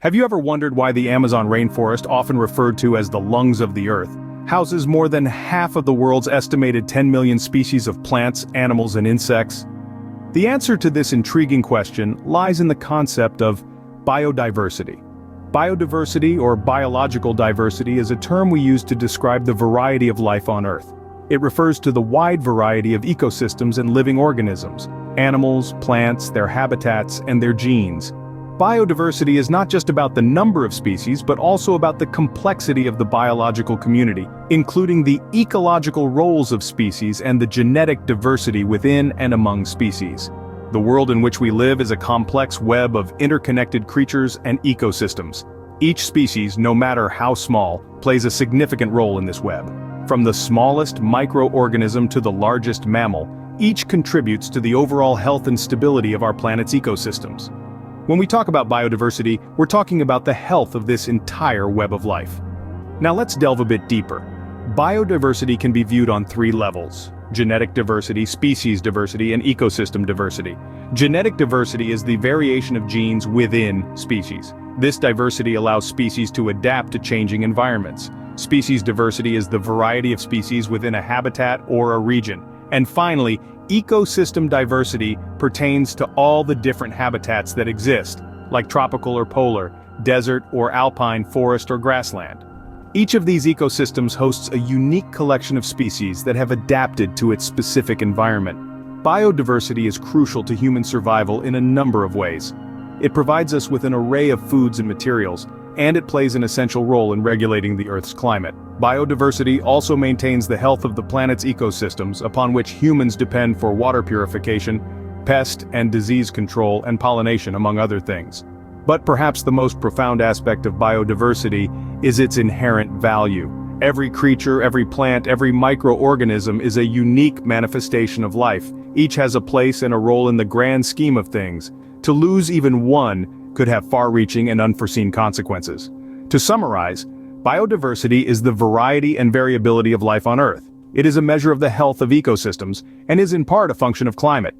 Have you ever wondered why the Amazon rainforest, often referred to as the lungs of the earth, houses more than half of the world's estimated 10 million species of plants, animals, and insects? The answer to this intriguing question lies in the concept of biodiversity. Biodiversity, or biological diversity, is a term we use to describe the variety of life on Earth. It refers to the wide variety of ecosystems and living organisms, animals, plants, their habitats, and their genes. Biodiversity is not just about the number of species, but also about the complexity of the biological community, including the ecological roles of species and the genetic diversity within and among species. The world in which we live is a complex web of interconnected creatures and ecosystems. Each species, no matter how small, plays a significant role in this web. From the smallest microorganism to the largest mammal, each contributes to the overall health and stability of our planet's ecosystems. When we talk about biodiversity, we're talking about the health of this entire web of life. Now let's delve a bit deeper. Biodiversity can be viewed on three levels: genetic diversity, species diversity, and ecosystem diversity. Genetic diversity is the variation of genes within species. This diversity allows species to adapt to changing environments. Species diversity is the variety of species within a habitat or a region. And finally, ecosystem diversity pertains to all the different habitats that exist, like tropical or polar, desert or alpine, forest or grassland. Each of these ecosystems hosts a unique collection of species that have adapted to its specific environment. Biodiversity is crucial to human survival in a number of ways. It provides us with an array of foods and materials, and it plays an essential role in regulating the Earth's climate. Biodiversity also maintains the health of the planet's ecosystems, upon which humans depend for water purification, pest and disease control, and pollination, among other things. But perhaps the most profound aspect of biodiversity is its inherent value. Every creature, every plant, every microorganism is a unique manifestation of life. Each has a place and a role in the grand scheme of things. To lose even one could have far-reaching and unforeseen consequences. To summarize, biodiversity is the variety and variability of life on Earth. It is a measure of the health of ecosystems, and is in part a function of climate.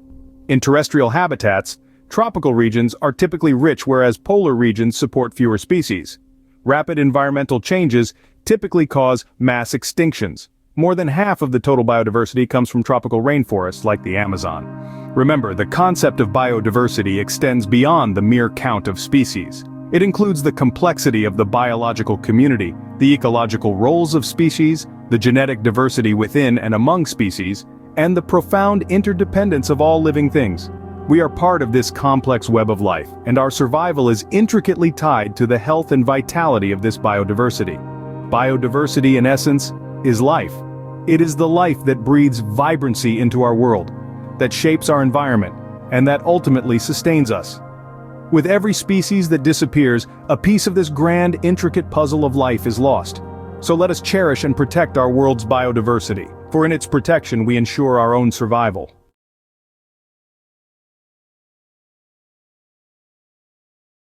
In terrestrial habitats, tropical regions are typically rich, whereas polar regions support fewer species. Rapid environmental changes typically cause mass extinctions. More than half of the total biodiversity comes from tropical rainforests like the Amazon. Remember, the concept of biodiversity extends beyond the mere count of species. It includes the complexity of the biological community, the ecological roles of species, the genetic diversity within and among species, and the profound interdependence of all living things. We are part of this complex web of life, and our survival is intricately tied to the health and vitality of this biodiversity. Biodiversity, in essence, is life. It is the life that breathes vibrancy into our world, that shapes our environment, and that ultimately sustains us. With every species that disappears, a piece of this grand, intricate puzzle of life is lost. So let us cherish and protect our world's biodiversity, for in its protection we ensure our own survival.